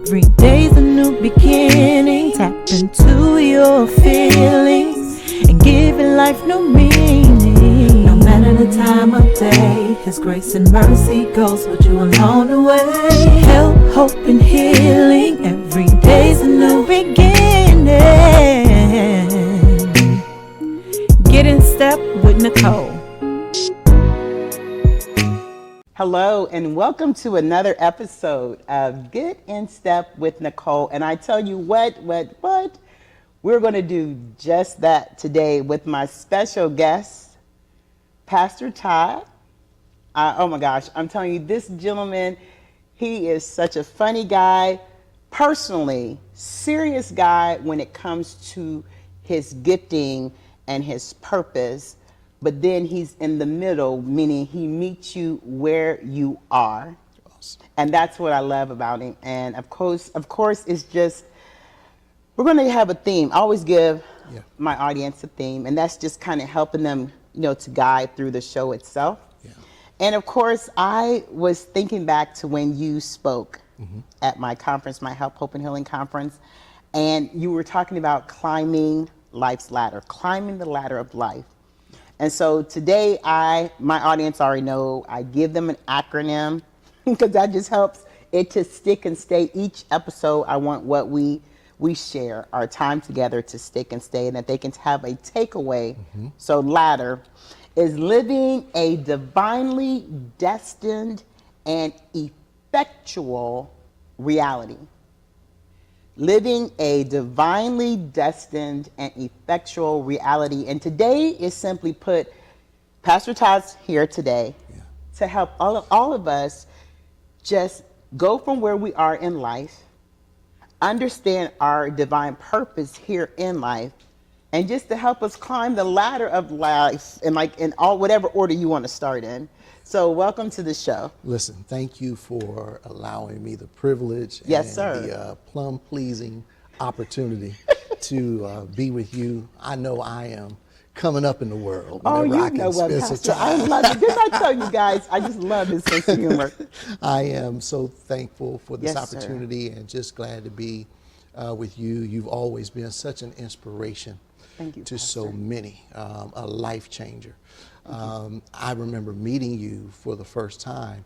Every day's a new beginning. Tap into your feelings and give your life new meaning. No matter the time of day, His grace and mercy goes with you along the way. Help, hope, and healing. Every day's a new beginning. Get in step with Nicole. Hello and welcome to another episode of Get in Step with Nicole. And I tell you what, we're going to do just that today with my special guest, Pastor Todd. Oh my gosh, I'm telling you, this gentleman, he is such a funny guy, personally, serious guy when it comes to his gifting and his purpose. But then he's in the middle, meaning he meets you where you are. Awesome. And that's what I love about him. And of course, it's just, we're going to have a theme. I always give my audience a theme, and that's just kind of helping them, to guide through the show itself. Yeah. And of course, I was thinking back to when you spoke at my conference, my Help, Hope, and Healing conference, and you were talking about climbing life's ladder, climbing the ladder of life. And so today, my audience already know, I give them an acronym because that just helps it to stick and stay. Each episode, I want what we share, our time together to stick and stay, and that they can have a takeaway. So ladder is living a divinely destined and effectual reality. Living a divinely destined and effectual reality. And today is simply put, Pastor Todd's here today to help all of us just go from where we are in life, understand our divine purpose here in life, and just to help us climb the ladder of life in all whatever order you want to start in. So welcome to the show. Listen, thank you for allowing me the privilege and the plum-pleasing opportunity to be with you. I know I am coming up in the world. Oh, you know what, Pastor, I love it. Didn't I tell you guys, I just love his sense of humor. I am so thankful for this opportunity and just glad to be with you. You've always been such an inspiration to so many, a life changer. I remember meeting you for the first time,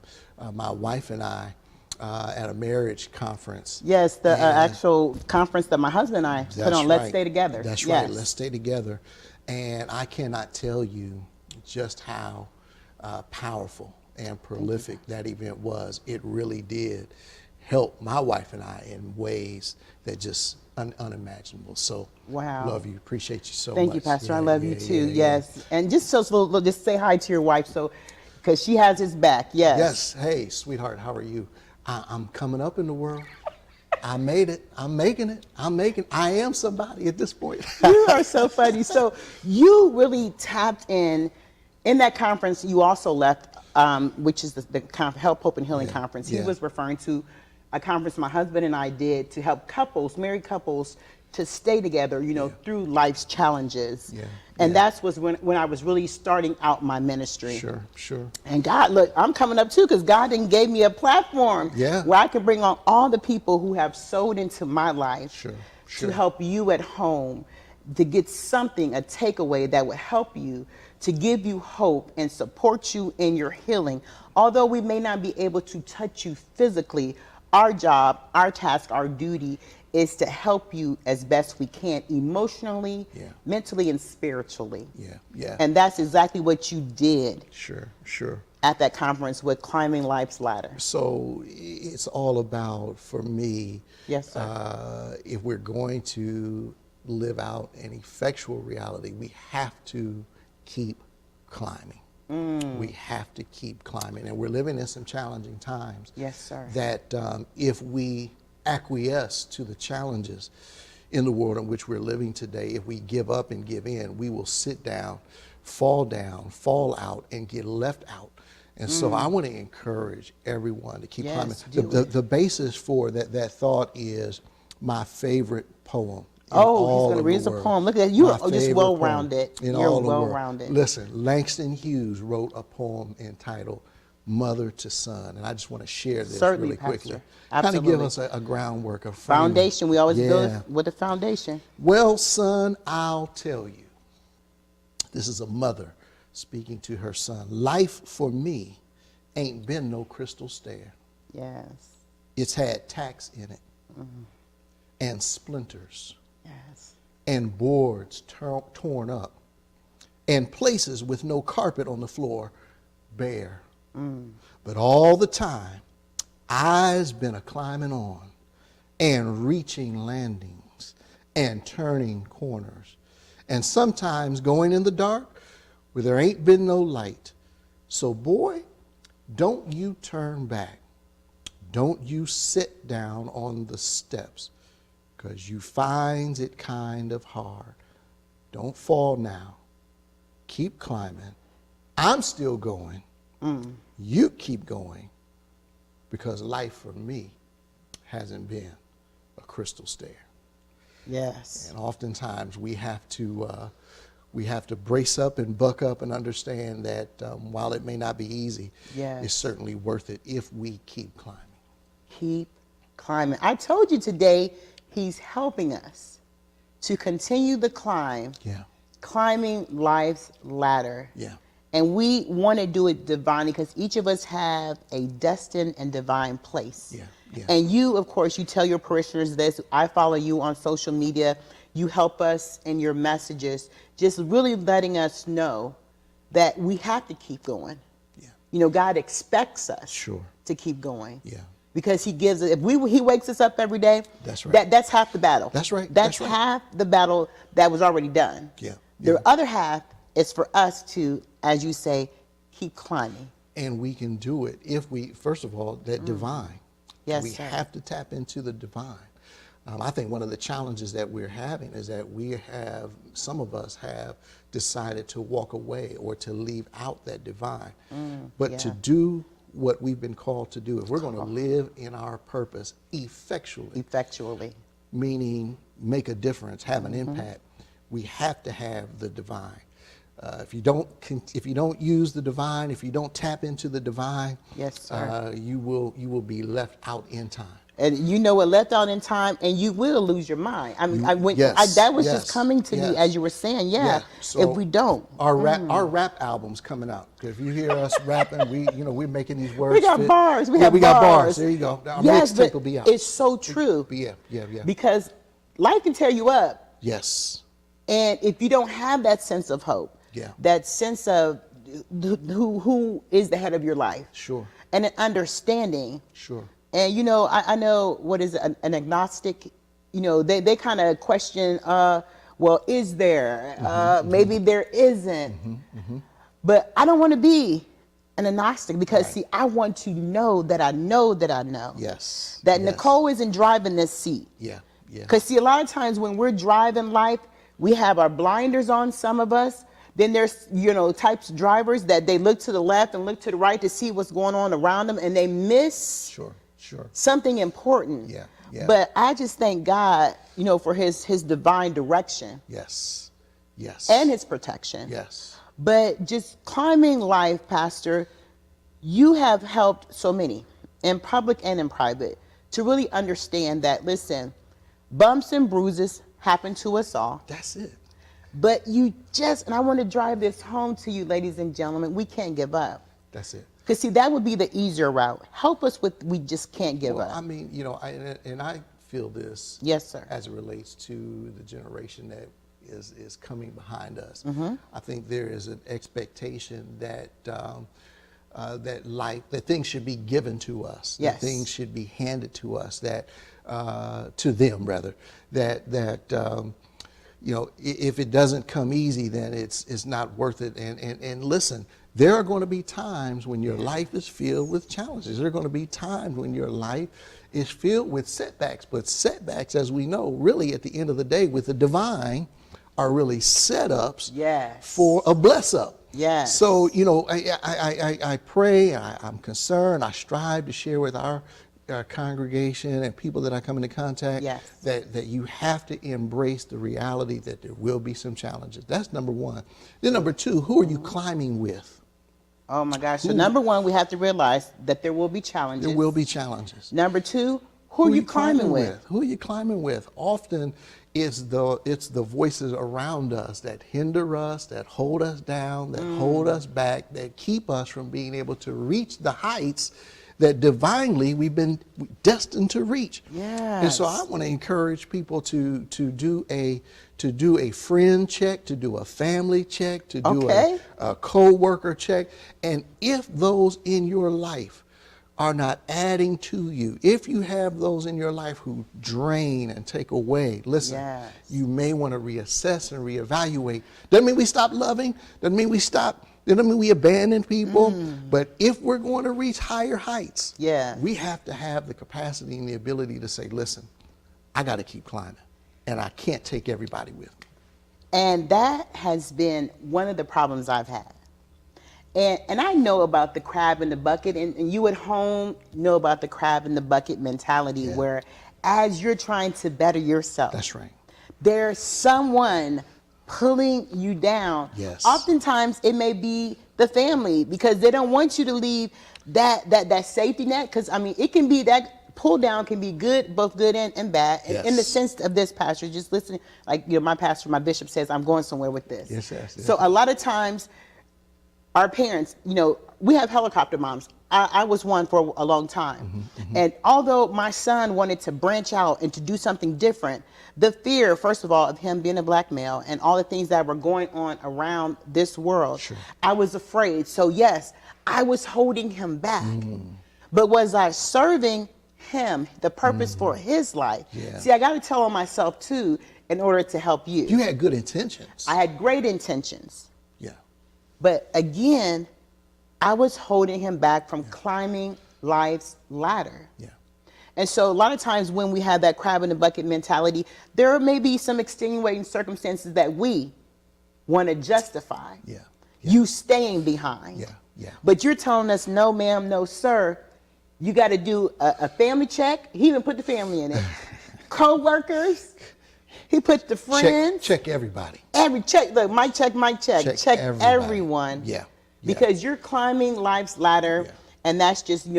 my wife and I, at a marriage conference. Yes, the actual conference that my husband and I put on, Let's Stay Together. That's right, Let's Stay Together. And I cannot tell you just how powerful and prolific that event was. It really did help my wife and I in ways that just unimaginable. So love you, appreciate you so much. Thank you, Pastor. I love you too. Yes, and just just say hi to your wife, because she has his back. Yes. Hey, sweetheart, how are you? I'm coming up in the world. I made it. I'm making it. I am somebody at this point. You are so funny. So you really tapped in that conference. You also left, which is the Help, Hope, and Healing conference. He was referring to a conference my husband and I did to help married couples, to stay together, through life's challenges. And that's was when I was really starting out my ministry. Sure. And God, look, I'm coming up too, because God then gave me a platform where I can bring on all the people who have sowed into my life to help you at home, to get something, a takeaway that would help you, to give you hope and support you in your healing. Although we may not be able to touch you physically, our job, our task, our duty is to help you as best we can, emotionally, mentally, and spiritually. And that's exactly what you did. Sure. At that conference with Climbing Life's Ladder. So it's all about, for me, if we're going to live out an effectual reality, we have to keep climbing. We have to keep climbing, and we're living in some challenging times. Yes, sir. That if we acquiesce to the challenges in the world in which we're living today, if we give up and give in, we will sit down, fall out, and get left out. And so I want to encourage everyone to keep climbing. The basis for that thought is my favorite poem. Oh, he's going to read us a poem. Look at that. You are just well-rounded. You're well-rounded. Listen, Langston Hughes wrote a poem entitled mother to son. And I just want to share this Certainly, really quickly. Pastor. Kind of give Absolutely. us a groundwork, a framework. Foundation. We always Yeah. build with a foundation. Well, son, I'll tell you. This is a mother speaking to her son. Life for me ain't been no crystal stair. Yes. It's had tacks in it, and splinters, Yes. and boards torn up, and places with no carpet on the floor bare. But all the time, I's been a climbing on and reaching landings and turning corners, and sometimes going in the dark where there ain't been no light. So boy, don't you turn back. Don't you sit down on the steps, 'cause you finds it kind of hard. Don't fall now. Keep climbing. I'm still going. You keep going, because life for me hasn't been a crystal stair. Yes. And oftentimes we have to brace up and buck up and understand that while it may not be easy, Yes. it's certainly worth it if we keep climbing. Keep climbing. I told you today, he's helping us to continue the climb, Yeah, climbing life's ladder. yeah, And we want to do it divinely because each of us have a destined and divine place. yeah, yeah. And you, of course, you tell your parishioners this. I follow you on social media. You help us in your messages, just really letting us know that we have to keep going. Yeah. You know, God expects us Sure. to keep going. Yeah. Because he gives it, he wakes us up every day. That's right. That's half the battle. That's right. That's That's right. half the battle that was already done. Yeah. The Yeah. other half is for us to, as you say, keep climbing. And we can do it if we, first of all, that divine. Yes, we sir. have to tap into the divine. I think one of the challenges that we're having is that some of us have decided to walk away or to leave out that divine. But to yeah. do what we've been called to do, if we're going to live in our purpose Effectually. meaning make a difference, have an impact, we have to have the divine. If you don't use the divine, if you don't tap into the divine, Yes, sir. you will be left out in time. And you know what, left out in time, and you will lose your mind. I mean, Yes, that was yes, just coming to yes. me as you were saying, Yeah, so if we don't. Our rap album's coming out. If you hear us rapping, we're making these words. We got fit. bars. We got bars. bars. There you go. Our Yes, mixtape but will be out. it's so true. Yeah. Because life can tear you up. Yes. And if you don't have that sense of hope, Yeah. that sense of who is the head of your life, Sure. and an understanding, Sure. and you know, I know what is an agnostic, you know, they kind of question, well, is there? Maybe there isn't. But I don't want to be an agnostic because Right. see, I want to know that I know that I know. Yes. That Yes. Nicole isn't driving this seat. Yeah. Yeah. Because see, a lot of times when we're driving life, we have our blinders on, some of us. Then there's, you know, types of drivers that they look to the left and look to the right to see what's going on around them, and they miss Sure. something important. Yeah, yeah. But I just thank God, you know, for his divine direction Yes. Yes. and his protection. Yes. But just climbing life, Pastor, you have helped so many in public and in private to really understand that, listen, bumps and bruises happen to us all. That's it. But and I want to drive this home to you, ladies and gentlemen, we can't give up. That's it. Because see, that would be the easier route. Help us with, we just can't give Well, up. I mean, I feel this. Yes, sir. As it relates to the generation that is coming behind us. Mm-hmm. I think there is an expectation that that things should be given to us. Yes. That things should be handed to us. That to them rather. If it doesn't come easy, then it's not worth it. And listen, there are going to be times when your life is filled with challenges. There are going to be times when your life is filled with setbacks. But setbacks, as we know, really at the end of the day, with the divine, are really setups for a bless up. Yes. So, I pray, I'm concerned, I strive to share with our congregation and people that I come into contact that you have to embrace the reality that there will be some challenges. That's number one. Then number two, who are you climbing with? Oh my gosh. So number one, we have to realize that there will be challenges. There will be challenges. Number two, who are you climbing with? Who are you climbing with? Often it's the voices around us that hinder us, that hold us down, that hold us back, that keep us from being able to reach the heights that divinely we've been destined to reach. Yes. And so I want to encourage people to do a friend check, to do a family check, to do a co-worker check. And if those in your life are not adding to you, if you have those in your life who drain and take away, listen, you may want to reassess and reevaluate. Doesn't mean we stop loving, doesn't mean we abandon people, but if we're going to reach higher heights, we have to have the capacity and the ability to say, listen, I got to keep climbing, and I can't take everybody with me. And that has been one of the problems I've had. And I know about the crab in the bucket, and you at home know about the crab in the bucket mentality, where as you're trying to better yourself, that's right, there's someone pulling you down. Yes. Oftentimes it may be the family, because they don't want you to leave that safety net. Because I mean, it can be that pull down can be good, both good and bad. Yes. In the sense of this, pastor, just listening, like my pastor, my bishop says, I'm going somewhere with this. Yes. So a lot of times, our parents, we have helicopter moms. I was one for a long time. And although my son wanted to branch out and to do something different, the fear, first of all, of him being a black male and all the things that were going on around this world, I was afraid. So yes, I was holding him back. But was I serving him, the purpose for his life? See, I got to tell on myself too, in order to help you. You had good intentions. I had great intentions. Yeah. But again, I was holding him back from climbing life's ladder. Yeah. And so a lot of times when we have that crab in the bucket mentality, there may be some extenuating circumstances that we want to justify you staying behind. But you're telling us, no, ma'am, no, sir. You got to do a family check. He even put the family in it. Co-workers. He put the friends. Check everybody. Check. Look, mic check. Check everyone. Yeah. Because you're climbing life's ladder, and that's just,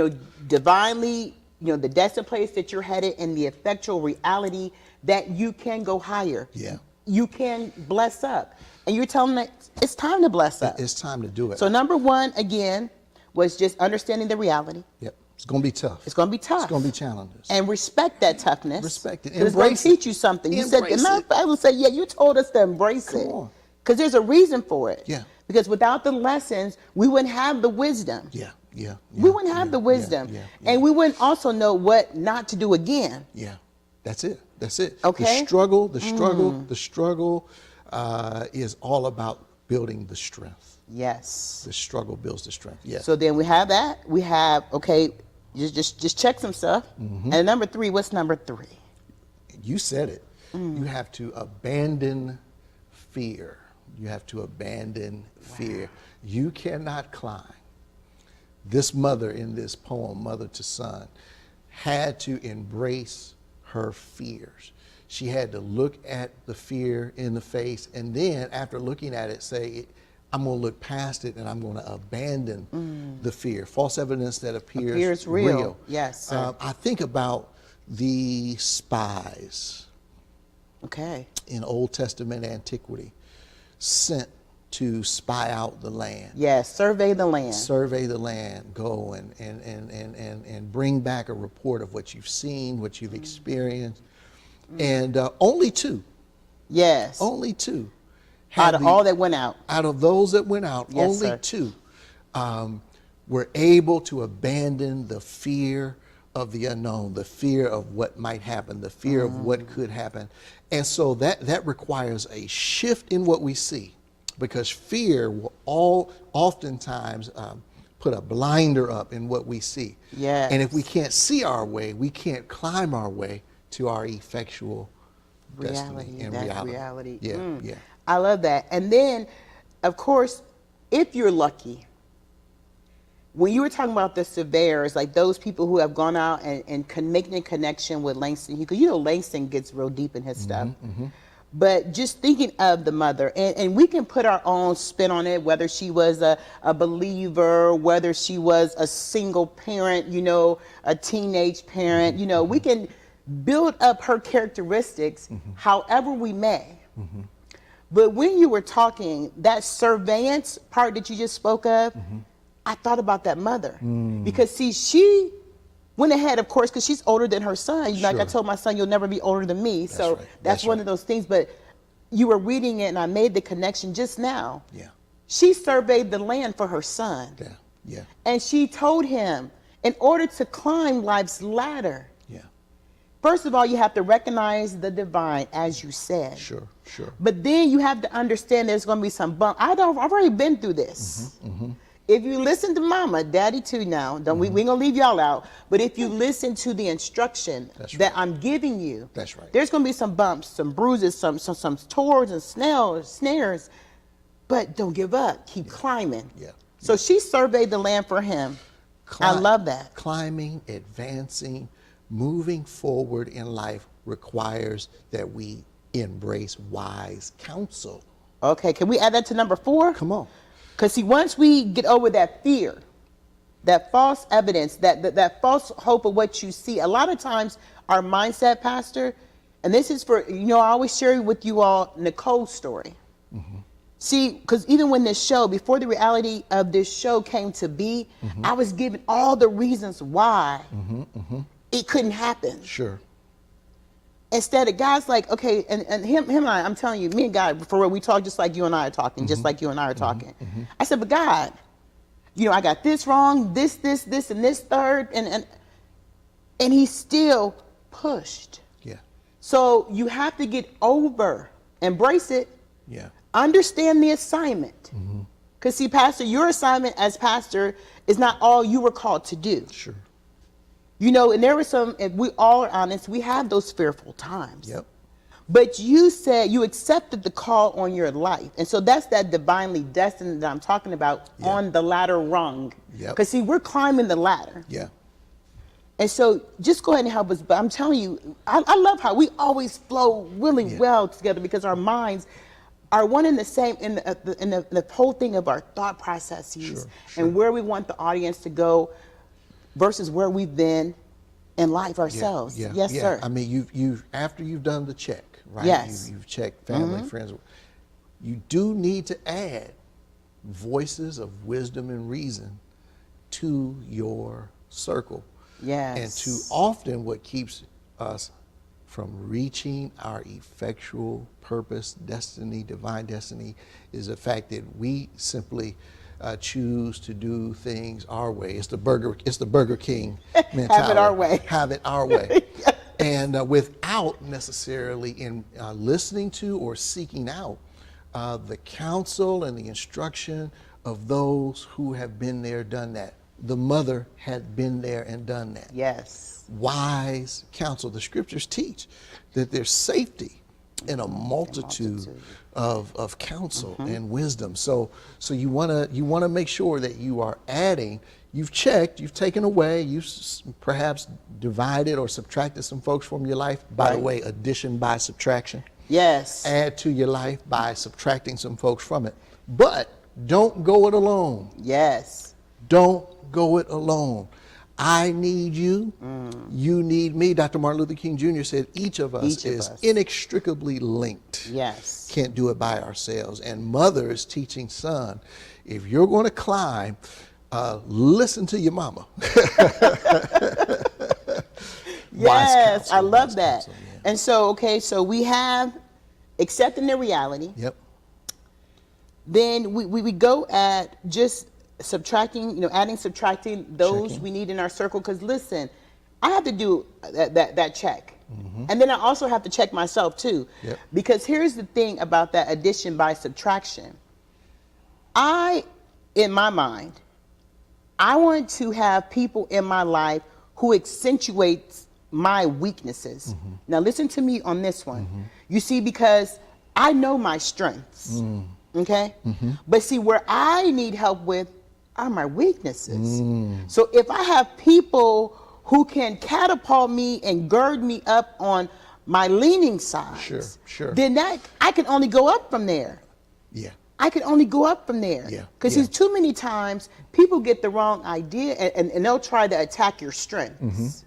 divinely, the destined place that you're headed, and the effectual reality that you can go higher. Yeah. You can bless up. And you're telling me it's time to bless up. It's time to do it. So number one, again, was just understanding the reality. Yep. It's going to be tough. It's going to be tough. It's going to be challenges. And respect that toughness. Respect it. It's going to teach you something. You said, I would say, you told us to embrace it. Come on. Because there's a reason for it. Yeah. Because without the lessons, we wouldn't have the wisdom. We wouldn't have the wisdom. And we wouldn't also know what not to do again. Yeah. That's it. Okay. The struggle is all about building the strength. Yes. The struggle builds the strength. Yeah. So then we have that. We have, just check some stuff. And number three, what's number three? You said it. You have to abandon fear. You have to abandon fear. You cannot climb. This mother in this poem, Mother to Son, had to embrace her fears. She had to look at the fear in the face, and then after looking at it, say, I'm going to look past it and I'm going to abandon the fear. False evidence that appears real. Yes, sir. I think about the spies. Okay. In Old Testament antiquity, sent to spy out the land. Yes, survey the land. Survey the land. Go and bring back a report of what you've seen, what you've experienced. And only two. Yes. Only two. Out of all that went out. Out of those that went out, only two were able to abandon the fear of the unknown, the fear of what might happen, the fear of what could happen. And so that requires a shift in what we see, because fear will oftentimes put a blinder up in what we see. Yes. And if we can't see our way, we can't climb our way to our effectual destiny and reality. Yeah. I love that. And then, of course, if you're lucky, when you were talking about the surveyors, like those people who have gone out and making a connection with Langston, because Langston gets real deep in his stuff. But just thinking of the mother, and we can put our own spin on it, whether she was a believer, whether she was a single parent, you know, a teenage parent, you know, we can build up her characteristics however we may. But when you were talking, that surveillance part that you just spoke of, I thought about that mother. Because see, she went ahead, of course, because she's older than her son. Like I told my son, you'll never be older than me. So that's one of those things. But you were reading it, and I made the connection just now. Yeah. She surveyed the land for her son. Yeah. Yeah. And she told him, in order to climb life's ladder, first of all, you have to recognize the divine, as you said. Sure. But then you have to understand there's going to be some bump. I've already been through this. If you listen to mama, daddy too now, we ain't gonna leave y'all out, but if you listen to the instruction that I'm giving you, there's gonna be some bumps, some bruises, some tours and snares, but don't give up, keep climbing. So she surveyed the land for him. I love that. Climbing, advancing, moving forward in life requires that we embrace wise counsel. Okay, can we add that to number 4? Come on. Because see, once we get over that fear, that false evidence, that false hope of what you see, a lot of times our mindset, Pastor, and this is for, you know, I always share with you all Nicole's story. See, because even when this show, before the reality of this show came to be, I was given all the reasons why it couldn't happen. Sure. Instead of God's like, okay, and him and I'm telling you, me and God, for real, we talk just like you and I are talking, just like you and I are talking. I said, but God, you know, I got this wrong, this, and this third, and he still pushed. Yeah. So you have to get over, embrace it. Yeah. Understand the assignment. Because see, Pastor, your assignment as pastor is not all you were called to do. Sure. You know, and there were some, if we all are honest, we have those fearful times. Yep. But you said you accepted the call on your life. And so that's that divinely destined that I'm talking about on the ladder rung. Because see, we're climbing the ladder. Yeah. And so just go ahead and help us. But I'm telling you, I love how we always flow really well together because our minds are one and the same in the whole thing of our thought processes and where we want the audience to go versus where we've been in life ourselves. Yes, sir. I mean, you after you've done the check, right? Yes. You've checked family, friends. You do need to add voices of wisdom and reason to your circle. Yes. And too often what keeps us from reaching our effectual purpose, destiny, divine destiny, is the fact that we simply choose to do things our way. It's the Burger King mentality. Have it our way. Have it our way. And without necessarily in listening to or seeking out the counsel and the instruction of those who have been there, done that. The mother had been there and done that. Yes. Wise counsel. The scriptures teach that there's safety in a multitude of counsel and wisdom. So you wanna make sure that you are adding. You've checked, you've taken away, you've perhaps divided or subtracted some folks from your life. By the way, addition by subtraction. Yes. Add to your life by subtracting some folks from it. But don't go it alone. Yes. Don't go it alone. I need you. You need me. Dr. Martin Luther King Jr. said each of us is inextricably linked. Yes. Can't do it by ourselves. And mother is teaching son, if you're going to climb, listen to your mama. Yes, I love that. Counsel, And so we have accepting the reality. Yep. Then we go at just subtracting, adding, subtracting those we need in our circle. Because listen, I have to do that check. And then I also have to check myself too. Yep. Because here's the thing about that addition by subtraction. In my mind, I want to have people in my life who accentuates my weaknesses. Now listen to me on this one. You see, because I know my strengths. Okay? But see, where I need help with are my weaknesses. So if I have people who can catapult me and gird me up on my leaning sides, Sure. then that I can only go up from there. Yeah. I can only go up from there. Yeah. Because Yeah. too many times people get the wrong idea and they'll try to attack your strengths.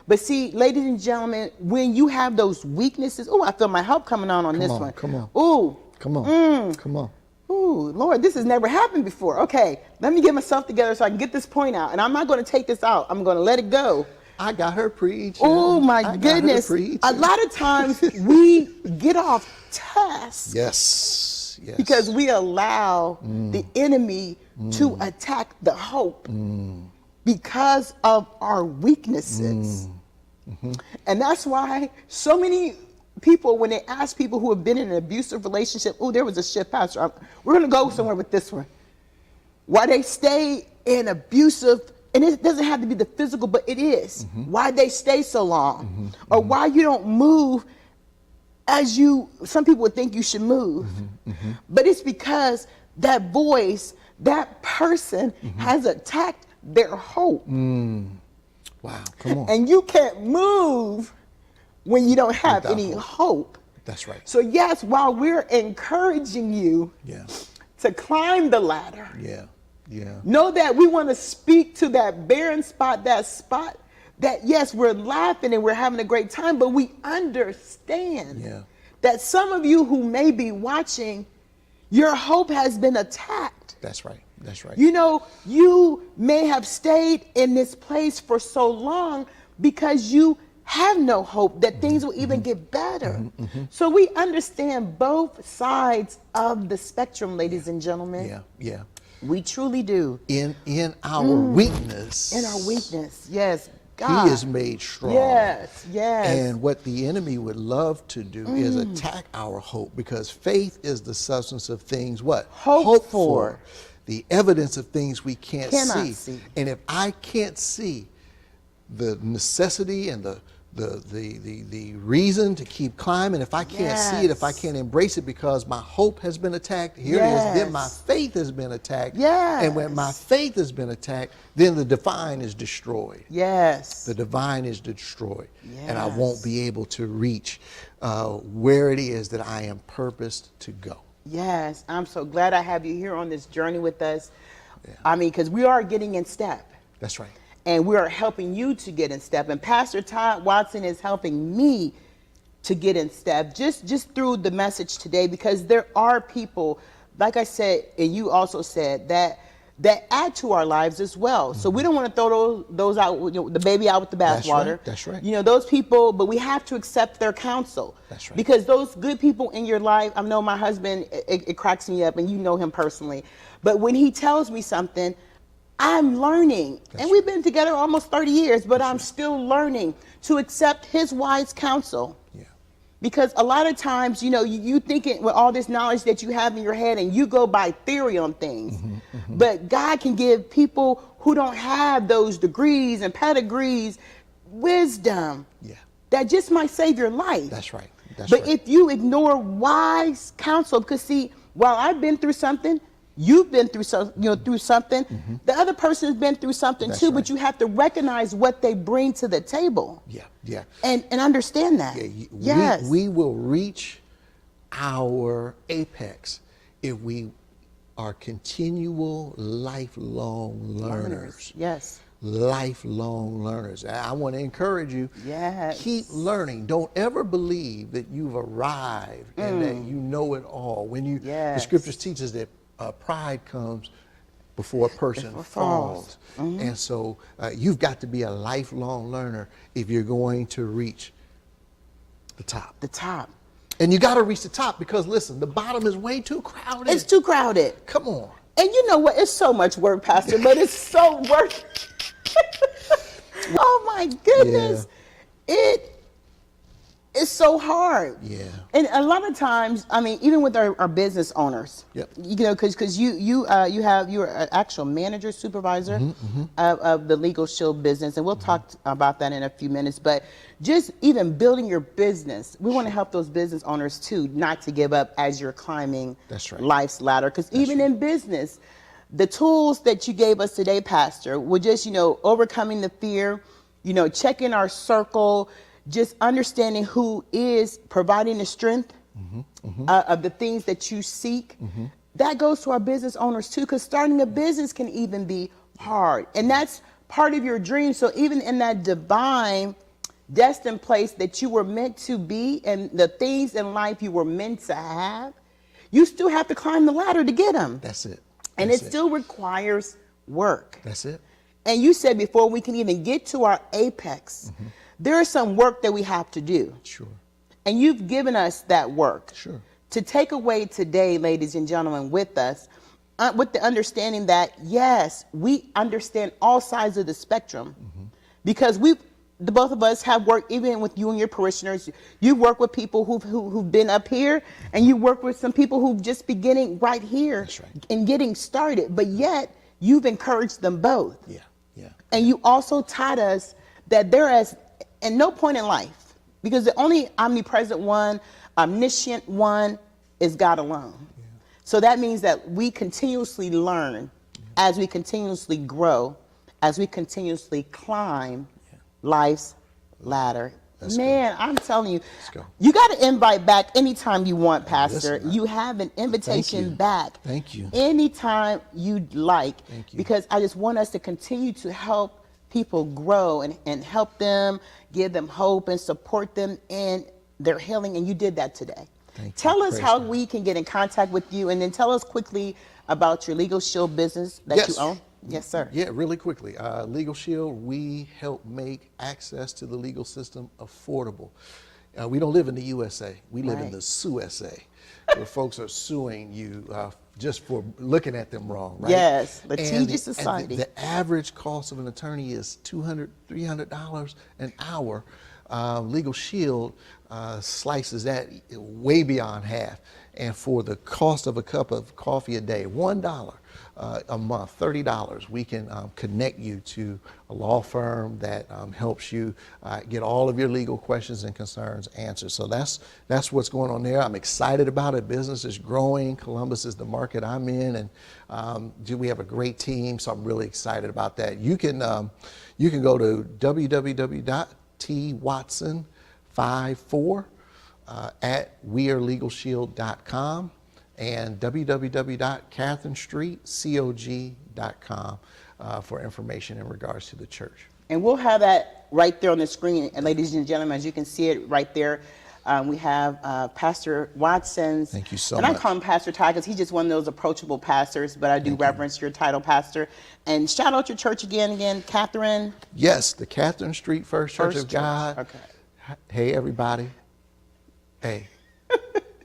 But see, ladies and gentlemen, when you have those weaknesses, oh, I feel my help coming on this one. Come on. Ooh. Come on. Come on. Ooh, Lord, this has never happened before. Okay, let me get myself together so I can get this point out. And I'm not going to take this out. I'm going to let it go. I got her preaching. Oh, my goodness. A lot of times we get off task. Yes. Because we allow the enemy to attack the hope because of our weaknesses. And that's why so many people, when they ask people who have been in an abusive relationship, oh, there was a shift, Pastor. We're going to go somewhere with this one. Why they stay in abusive, and it doesn't have to be the physical, but it is. Why they stay so long, or why you don't move as some people would think you should move. But it's because that voice, that person has attacked their hope. Wow, come on. And you can't move when you don't have any hope. That's right. So yes, while we're encouraging you to climb the ladder, know that we want to speak to that barren spot, that yes, we're laughing and we're having a great time, but we understand that some of you who may be watching, your hope has been attacked. That's right. That's right. You know, you may have stayed in this place for so long because you have no hope that things will even get better. So we understand both sides of the spectrum, ladies and gentlemen. Yeah. We truly do. In our weakness. In our weakness, yes. God. He is made strong. Yes. And what the enemy would love to do is attack our hope, because faith is the substance of things what? Hope for. The evidence of things we Cannot see. And if I can't see the necessity and the reason to keep climbing, if I can't see it, if I can't embrace it because my hope has been attacked, here it is, then my faith has been attacked. And when my faith has been attacked, then the divine is destroyed. The divine is destroyed. And I won't be able to reach where it is that I am purposed to go. Yes, I'm so glad I have you here on this journey with us. I mean, because we are getting in step. That's right. And we are helping you to get in step. And Pastor Todd Watson is helping me to get in step just through the message today, because there are people, like I said, and you also said, that add to our lives as well. So we don't want to throw those out, the baby out with the bathwater. That's right. You know, those people, but we have to accept their counsel. That's right. Because those good people in your life, I know my husband, it cracks me up, and you know him personally. But when he tells me something, I'm learning. And we've been together almost 30 years, but I'm still learning to accept his wise counsel. Because a lot of times, you know, you thinking with all this knowledge that you have in your head, and you go by theory on things. But God can give people who don't have those degrees and pedigrees wisdom that just might save your life. That's right. But if you ignore wise counsel, because see, while I've been through something, you've been through something. The other person has been through something too, but you have to recognize what they bring to the table. And understand that. We will reach our apex if we are continual lifelong learners. Lifelong learners. I want to encourage you. Keep learning. Don't ever believe that you've arrived and that you know it all. When the scriptures teach us that pride comes before a person falls. And so you've got to be a lifelong learner if you're going to reach the top. And you got to reach the top, because listen, the bottom is way too crowded. It's too crowded. Come on. And you know what? It's so much work, Pastor, but it's so worth it. Oh my goodness. It's so hard. And a lot of times, I mean, even with our business owners, you know, because you're an actual manager, supervisor of the Legal Shield business, and we'll talk about that in a few minutes. But just even building your business, we want to help those business owners too, not to give up as you're climbing life's ladder. Because even in business, the tools that you gave us today, Pastor, were just, you know, overcoming the fear, you know, checking our circle, just understanding who is providing the strength of the things that you seek. That goes to our business owners too, because starting a business can even be hard. And that's part of your dream. So even in that divine destined place that you were meant to be and the things in life you were meant to have, you still have to climb the ladder to get them. That's it. And it still requires work. That's it. And you said before we can even get to our apex, there is some work that we have to do. Sure. And you've given us that work. Sure. To take away today, ladies and gentlemen, with us, with the understanding that, yes, we understand all sides of the spectrum, because the both of us have worked, even with you and your parishioners. You work with people who've been up here, and you work with some people who've just beginning right here. That's right. And getting started. But yet, you've encouraged them both. Yeah. Yeah. And you also taught us that there is, at no point in life, because the only omnipresent one, omniscient one is God alone. Yeah. So that means that we continuously learn as we continuously grow, as we continuously climb life's ladder. Let's Man, I'm telling you, Let's go. You got to invite back anytime you want, Pastor. Listen, you have an invitation you. back. Thank you. Anytime you'd like. Thank you. Because I just want us to continue to help people grow and help them, give them hope and support them in their healing. And you did that today. Tell us how we can get in contact with you, and then tell us quickly about your Legal Shield business that you own. Yes, sir. Yeah, really quickly. Legal Shield, we help make access to the legal system affordable. We don't live in the USA. We live in the USA, where folks are suing you just for looking at them wrong, right? Yes, litigious society. The average cost of an attorney is $200, $300 an hour. Legal Shield slices that way beyond half. And for the cost of a cup of coffee a day, $1 a month, $30, we can connect you to a law firm that helps you get all of your legal questions and concerns answered. So that's what's going on there. I'm excited about it. Business is growing. Columbus is the market I'm in, and we have a great team. So I'm really excited about that. You can go to www.twatson54 at wearelegalshield.com and www.catherinestreetcog.com for information in regards to the church. And we'll have that right there on the screen. And ladies and gentlemen, as you can see it right there, we have Pastor Watson's. Thank you so much. And I call him Pastor Todd because he's just one of those approachable pastors, but I do reverence your title, Pastor. And shout out your church again, Catherine. Yes, the Catherine Street First Church of God. Okay. Hey, everybody. Hey,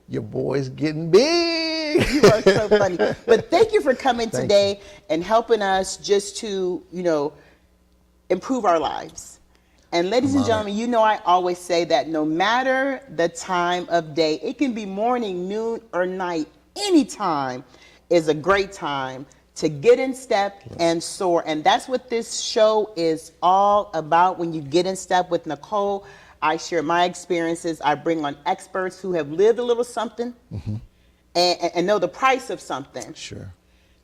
your boy's getting big. You are so funny. But thank you for coming today and helping us just to, improve our lives. And ladies and gentlemen, I always say that no matter the time of day, it can be morning, noon, or night, any time is a great time to get in step and soar. And that's what this show is all about. When you get in step with Nicole, I share my experiences. I bring on experts who have lived a little something and know the price of something. Sure.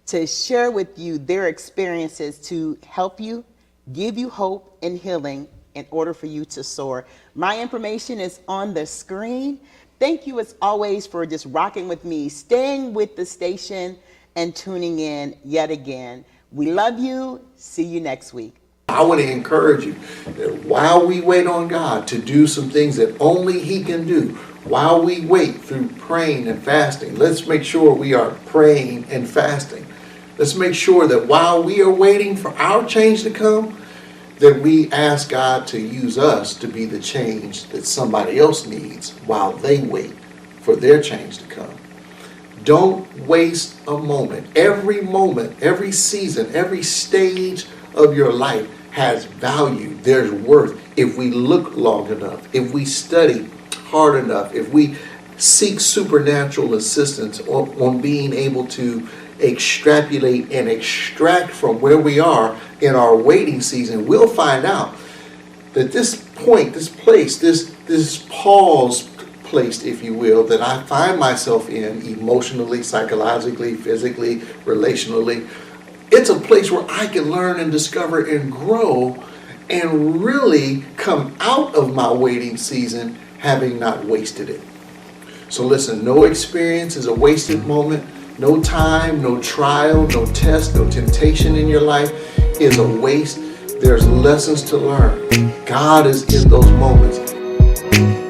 To share with you their experiences to help you, give you hope and healing in order for you to soar. My information is on the screen. Thank you as always for just rocking with me, staying with the station, and tuning in yet again. We love you. See you next week. I want to encourage you that while we wait on God to do some things that only He can do, while we wait through praying and fasting, let's make sure we are praying and fasting. Let's make sure that while we are waiting for our change to come, that we ask God to use us to be the change that somebody else needs while they wait for their change to come. Don't waste a moment. Every season, every stage of your life has value. There's worth if we look long enough, if we study hard enough, if we seek supernatural assistance on being able to extrapolate and extract from where we are in our waiting season. We'll find out that this point, this place, this pause placed, if you will, that I find myself in emotionally, psychologically, physically, relationally, it's a place where I can learn and discover and grow and really come out of my waiting season having not wasted it. So listen, no experience is a wasted moment. No time, no trial, no test, no temptation in your life is a waste. There's lessons to learn. God is in those moments.